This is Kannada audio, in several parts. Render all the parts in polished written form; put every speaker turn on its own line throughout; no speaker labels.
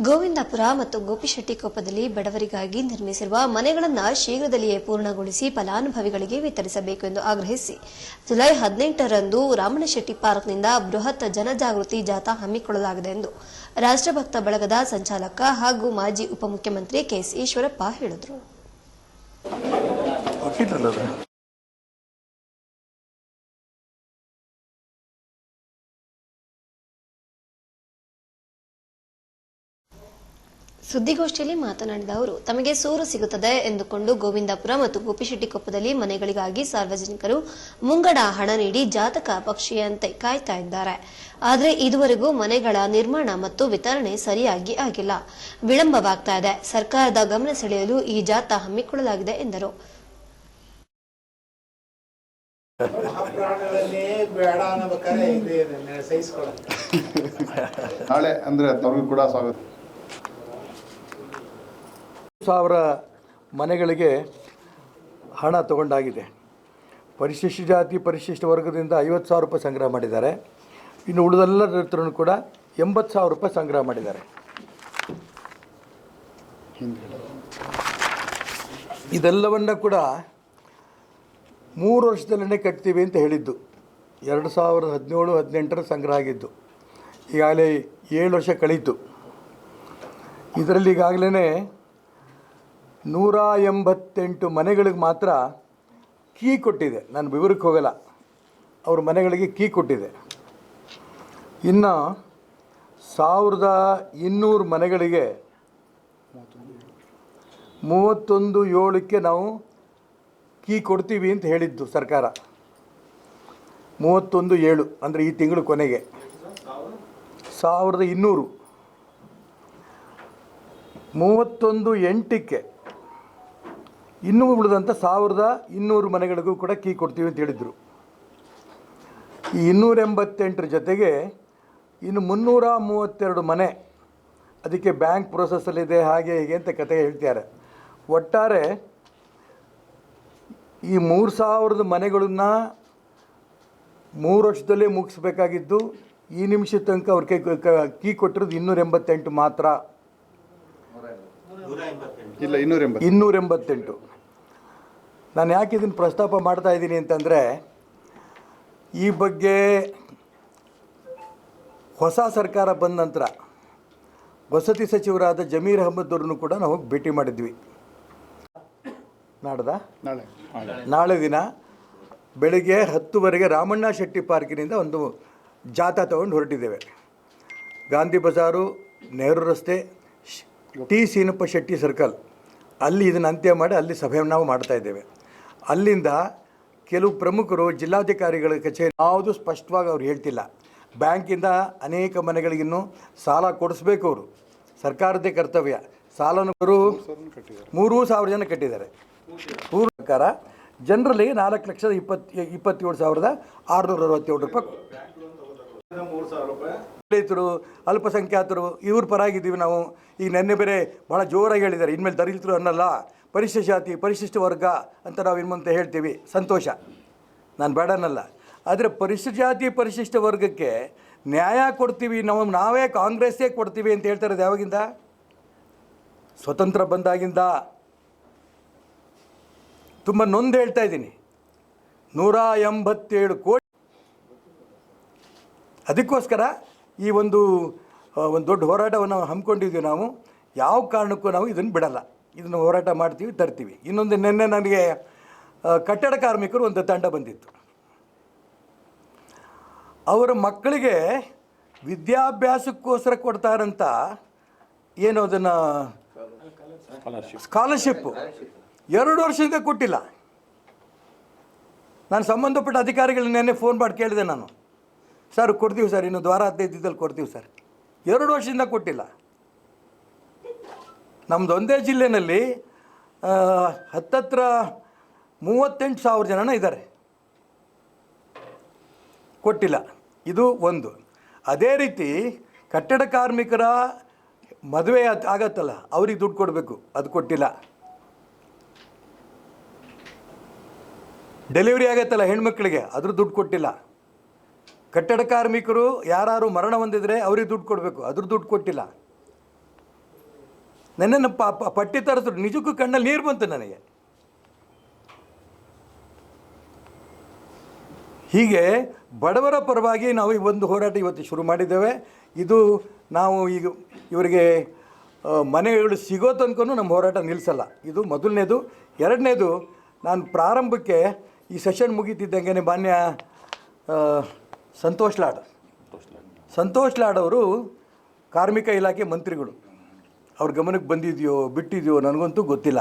ಗೋವಿಂದಪುರ ಮತ್ತು ಗೋಪಿಶೆಟ್ಟಿಕೊಪ್ಪದಲ್ಲಿ ಬಡವರಿಗಾಗಿ ನಿರ್ಮಿಸಿರುವ ಮನೆಗಳನ್ನು ಶೀಘ್ರದಲ್ಲಿಯೇ ಪೂರ್ಣಗೊಳಿಸಿ ಫಲಾನುಭವಿಗಳಿಗೆ ವಿತರಿಸಬೇಕು ಎಂದು ಆಗ್ರಹಿಸಿ ಜುಲೈ 18ರಂದು ರಾಮನಶೆಟ್ಟಿ ಪಾರ್ಕ್ನಿಂದ ಬೃಹತ್ ಜನಜಾಗೃತಿ ಜಾಥಾ ಹಮ್ಮಿಕೊಳ್ಳಲಾಗಿದೆ ಎಂದು ರಾಷ್ಟ್ರಭಕ್ತ ಬಳಗದ ಸಂಚಾಲಕ ಹಾಗೂ ಮಾಜಿ ಉಪಮುಖ್ಯಮಂತ್ರಿ ಕೆಎಸ್ ಈಶ್ವರಪ್ಪ ಹೇಳಿದರು. ಸುದ್ದಿಗೋಷ್ಠಿಯಲ್ಲಿ ಮಾತನಾಡಿದ ಅವರು, ತಮಗೆ ಸೂರು ಸಿಗುತ್ತದೆ ಎಂದುಕೊಂಡು ಗೋವಿಂದಪುರ ಮತ್ತು ಗೋಪಿಶೆಟ್ಟಿಕೊಪ್ಪದಲ್ಲಿ ಮನೆಗಳಿಗಾಗಿ ಸಾರ್ವಜನಿಕರು ಮುಂಗಡ ಹಣ ನೀಡಿ ಜಾತಕ ಪಕ್ಷಿಯಂತೆ ಕಾಯ್ತಾ ಇದ್ದಾರೆ. ಆದರೆ ಇದುವರೆಗೂ ಮನೆಗಳ ನಿರ್ಮಾಣ ಮತ್ತು ವಿತರಣೆ ಸರಿಯಾಗಿ ಆಗಿಲ್ಲ, ವಿಳಂಬವಾಗ್ತಾ ಇದೆ. ಸರ್ಕಾರದ ಗಮನ ಸೆಳೆಯಲು ಈ ಜಾಥಾ ಹಮ್ಮಿಕೊಳ್ಳಲಾಗಿದೆ ಎಂದರು.
ನಾಳೆ ಅಂದ್ರೆ ತಮಗೂ ಕೂಡ ಸ್ವಾಗತ.
1000 ಮನೆಗಳಿಗೆ ಹಣ ತಗೊಂಡಾಗಿದೆ. ಪರಿಶಿಷ್ಟ ಜಾತಿ ಪರಿಶಿಷ್ಟ ವರ್ಗದಿಂದ 50,000 ರೂಪಾಯಿ ಸಂಗ್ರಹ ಮಾಡಿದ್ದಾರೆ. ಇನ್ನು ಉಳಿದೆಲ್ಲರ ಹತ್ರ ಕೂಡ 80,000 ರೂಪಾಯಿ ಸಂಗ್ರಹ ಮಾಡಿದ್ದಾರೆ. ಇದೆಲ್ಲವನ್ನ ಕೂಡ 3 ವರ್ಷದಲ್ಲೇ ಕಟ್ತೀವಿ ಅಂತ ಹೇಳಿದ್ದು. 2017-18 ಸಂಗ್ರಹ ಆಗಿದ್ದು. ಈಗಾಗಲೇ 7 ವರ್ಷ ಕಳೀತು. ಇದರಲ್ಲಿ ಈಗಾಗಲೇ 188 ಮನೆಗಳಿಗೆ ಮಾತ್ರ ಕೀ ಕೊಟ್ಟಿದೆ. ನಾನು ವಿವರಕ್ಕೆ ಹೋಗಲ್ಲ. ಅವ್ರ ಮನೆಗಳಿಗೆ ಕೀ ಕೊಟ್ಟಿದೆ. ಇನ್ನು 1200 ಮನೆಗಳಿಗೆ 31/7ಕ್ಕೆ ನಾವು ಕೀ ಕೊಡ್ತೀವಿ ಅಂತ ಹೇಳಿದ್ದು ಸರ್ಕಾರ. 31/7 ಅಂದರೆ ಈ ತಿಂಗಳು ಕೊನೆಗೆ 1200. 31/8ಕ್ಕೆ ಇನ್ನೂ ಉಳಿದಂಥ 1200 ಮನೆಗಳಿಗೂ ಕೂಡ ಕೀ ಕೊಡ್ತೀವಿ ಅಂತ ಹೇಳಿದರು. ಈ 288 ಜೊತೆಗೆ ಇನ್ನು 332 ಮನೆ ಅದಕ್ಕೆ ಬ್ಯಾಂಕ್ ಪ್ರೋಸೆಸ್ಸಲ್ಲಿದೆ, ಹಾಗೆ ಹೀಗೆ ಅಂತ ಕತೆ ಹೇಳ್ತಾರೆ. ಒಟ್ಟಾರೆ ಈ 3000 ಮನೆಗಳನ್ನು 3 ವರ್ಷದಲ್ಲೇ ಮುಗಿಸ್ಬೇಕಾಗಿದ್ದು, ಈ ನಿಮಿಷದ ತನಕ ಅವ್ರಿಗೆ ಕೀ ಕೊಟ್ಟಿರೋದು 288 ಮಾತ್ರ.
ಇಲ್ಲ 288. ನಾನು ಯಾಕೆ ಇದನ್ನು ಪ್ರಸ್ತಾಪ ಮಾಡ್ತಾ ಇದ್ದೀನಿ ಅಂತಂದರೆ, ಈ ಬಗ್ಗೆ ಹೊಸ ಸರ್ಕಾರ ಬಂದ ನಂತರ ವಸತಿ ಸಚಿವರಾದ ಜಮೀರ್ ಅಹಮದ್ ಅವ್ರನ್ನು ಕೂಡ ನಾವು ಭೇಟಿ ಮಾಡಿದ್ವಿ. ನಾಳೆ ದಿನ ಬೆಳಿಗ್ಗೆ 10 ರಾಮಣ್ಣ ಶೆಟ್ಟಿ ಪಾರ್ಕಿನಿಂದ ಒಂದು ಜಾಥಾ ತಗೊಂಡು ಹೊರಟಿದ್ದೇವೆ. ಗಾಂಧಿ ಬಜಾರು, ನೆಹರು ರಸ್ತೆ, ಟಿ ಸೀನಪ್ಪ ಶೆಟ್ಟಿ ಸರ್ಕಲ್ ಅಲ್ಲಿ ಇದನ್ನು ಅಂತ್ಯ ಮಾಡಿ ಅಲ್ಲಿ ಸಭೆಯನ್ನು ನಾವು ಮಾಡ್ತಾಯಿದ್ದೇವೆ. ಅಲ್ಲಿಂದ ಕೆಲವು ಪ್ರಮುಖರು ಜಿಲ್ಲಾಧಿಕಾರಿಗಳ ಕಚೇರಿ ಯಾವುದು ಸ್ಪಷ್ಟವಾಗಿ ಅವ್ರು ಹೇಳ್ತಿಲ್ಲ. ಬ್ಯಾಂಕಿಂದ ಅನೇಕ ಮನೆಗಳಿಗಿನ್ನೂ ಸಾಲ ಕೊಡಿಸ್ಬೇಕು. ಅವರು ಸರ್ಕಾರದ್ದೇ ಕರ್ತವ್ಯ. ಸಾಲನು 3,000 ಜನ ಕಟ್ಟಿದ್ದಾರೆ. ಪೂರ್ವ ಸರ್ಕಾರ ಜನರಲ್ಲಿ 4,27,667 ರೂಪಾಯಿ. ದಲಿತರು, ಅಲ್ಪಸಂಖ್ಯಾತರು ಇವ್ರ ಪರಾಗಿದ್ದೀವಿ ನಾವು. ಈಗ ನೆನ್ನೆ ಬೇರೆ ಭಾಳ ಜೋರಾಗಿ ಹೇಳಿದ್ದಾರೆ, ಇನ್ಮೇಲೆ ದಲಿತರು ಅನ್ನಲ್ಲ, ಪರಿಶಿಷ್ಟ ಜಾತಿ ಪರಿಶಿಷ್ಟ ವರ್ಗ ಅಂತ ನಾವು ಇನ್ಮಂತೆ ಹೇಳ್ತೀವಿ. ಸಂತೋಷ, ನಾನು ಬೇಡನಲ್ಲ. ಆದರೆ ಪರಿಶಿಷ್ಟ ಜಾತಿ ಪರಿಶಿಷ್ಟ ವರ್ಗಕ್ಕೆ ನ್ಯಾಯ ಕೊಡ್ತೀವಿ ನಾವೇ ಕಾಂಗ್ರೆಸ್ಸೇ ಕೊಡ್ತೀವಿ ಅಂತ ಹೇಳ್ತಾ ಇರೋದು ಯಾವಾಗಿಂದ? ಸ್ವತಂತ್ರ ಬಂದಾಗಿಂದ. ತುಂಬ ನೊಂದು ಹೇಳ್ತಾ ಇದ್ದೀನಿ. 187 ಕೋಟಿ. ಅದಕ್ಕೋಸ್ಕರ ಈ ಒಂದು ದೊಡ್ಡ ಹೋರಾಟವನ್ನು ಹಮ್ಮಿಕೊಂಡಿದ್ದೀವಿ ನಾವು. ಯಾವ ಕಾರಣಕ್ಕೂ ನಾವು ಇದನ್ನು ಬಿಡಲ್ಲ. ಇದನ್ನು ಹೋರಾಟ ಮಾಡ್ತೀವಿ, ತರ್ತೀವಿ. ಇನ್ನೊಂದು, ನಿನ್ನೆ ನನಗೆ ಕಟ್ಟಡ ಕಾರ್ಮಿಕರು ಒಂದು ತಂಡ ಬಂದಿತ್ತು. ಅವರ ಮಕ್ಕಳಿಗೆ ವಿದ್ಯಾಭ್ಯಾಸಕ್ಕೋಸ್ಕರ ಕೊಡ್ತಾರಂತ ಏನು ಅದನ್ನು ಸ್ಕಾಲರ್ಶಿಪ್ಪು 2 ವರ್ಷದಿಂದ ಕೊಟ್ಟಿಲ್ಲ. ನಾನು ಸಂಬಂಧಪಟ್ಟ ಅಧಿಕಾರಿಗಳನ್ನ ನೆನ್ನೆ ಫೋನ್ ಮಾಡಿ ಕೇಳಿದೆ ನಾನು. ಸರ್ ಕೊಡ್ತೀವಿ ಸರ್, ಇನ್ನು 15 ದಿನದಲ್ಲಿ ಕೊಡ್ತೀವಿ ಸರ್. 2 ವರ್ಷದಿಂದ ಕೊಟ್ಟಿಲ್ಲ. ನಮ್ಮದು ಒಂದೇ ಜಿಲ್ಲೆಯಲ್ಲಿ ಹತ್ತತ್ರ 38,000 ಜನ ಇದ್ದಾರೆ, ಕೊಟ್ಟಿಲ್ಲ. ಇದು ಒಂದು. ಅದೇ ರೀತಿ ಕಟ್ಟಡ ಕಾರ್ಮಿಕರ ಮದುವೆ ಆಗತ್ತಲ್ಲ, ಅವ್ರಿಗೆ ದುಡ್ಡು ಕೊಡಬೇಕು, ಅದು ಕೊಟ್ಟಿಲ್ಲ. ಡೆಲಿವರಿ ಆಗತ್ತಲ್ಲ ಹೆಣ್ಮಕ್ಳಿಗೆ, ಅದ್ರ ದುಡ್ಡು ಕೊಟ್ಟಿಲ್ಲ. ಕಟ್ಟಡ ಕಾರ್ಮಿಕರು ಯಾರು ಮರಣ ಹೊಂದಿದ್ರೆ ಅವ್ರಿಗೆ ದುಡ್ಡು ಕೊಡಬೇಕು, ಅದ್ರ ದುಡ್ಡು ಕೊಟ್ಟಿಲ್ಲ. ನನ್ನನ್ನು ಪಟ್ಟಿ ತರಿಸಿದ್ರು, ನಿಜಕ್ಕೂ ಕಣ್ಣಲ್ಲಿ ನೀರು ಬಂತು ನನಗೆ. ಹೀಗೆ ಬಡವರ ಪರವಾಗಿ ನಾವು ಈ ಒಂದು ಹೋರಾಟ ಇವತ್ತು ಶುರು ಮಾಡಿದ್ದೇವೆ. ಇದು ನಾವು ಈಗ ಇವರಿಗೆ ಮನೆಗಳು ಸಿಗೋ ತನಕ ನಮ್ಮ ಹೋರಾಟ ನಿಲ್ಲಿಸಲ್ಲ. ಇದು ಮೊದಲನೇದು. ಎರಡನೇದು, ನಾನು ಪ್ರಾರಂಭಕ್ಕೆ ಈ ಸೆಷನ್ ಮುಗೀತಿದ್ದಂಗೆ ಮಾನ್ಯ ಸಂತೋಷ್ ಲಾಡ್ ಅವರು ಕಾರ್ಮಿಕ ಇಲಾಖೆ ಮಂತ್ರಿಗಳು. ಅವ್ರ ಗಮನಕ್ಕೆ ಬಂದಿದೆಯೋ ಬಿಟ್ಟಿದೆಯೋ ನನಗಂತೂ ಗೊತ್ತಿಲ್ಲ.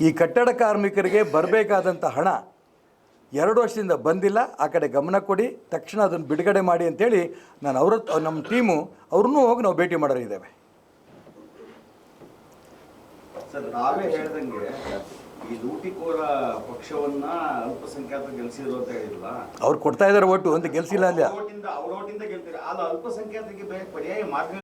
ಈ ಕಟ್ಟಡ ಕಾರ್ಮಿಕರಿಗೆ ಬರಬೇಕಾದಂಥ ಹಣ 2 ವರ್ಷದಿಂದ ಬಂದಿಲ್ಲ. ಆ ಕಡೆ ಗಮನ ಕೊಡಿ, ತಕ್ಷಣ ಅದನ್ನು ಬಿಡುಗಡೆ ಮಾಡಿ ಅಂತೇಳಿ ನಾನು ನಮ್ಮ ಟೀಮು ಅವ್ರನ್ನೂ ಹೋಗಿ ನಾವು ಭೇಟಿ ಮಾಡೋರಿದ್ದೇವೆ.
ಸರ್, ನಾವೇ ಹೇಳ್ದಂಗೆ ಈ ಲೂಟಿಕೋರ ಪಕ್ಷವನ್ನ ಅಲ್ಪಸಂಖ್ಯಾತರು ಗೆಲ್ಸಿದ್ರು ಅಂತ ಹೇಳಿಲ್ಲ.
ಅವ್ರು ಕೊಡ್ತಾ ಇದ್ದಾರೆ ಓಟು ಅಂತ ಗೆಲ್ಸಿಲ್ಲ ಅಲ್ಲ.
ಅವ್ರ ಓಟಿಂದ ಗೆಲ್ತಾರೆ. ಅಲ್ಲ, ಅಲ್ಪಸಂಖ್ಯಾತರಿಗೆ ಪರ್ಯಾಯ ಮಾರ್ಗ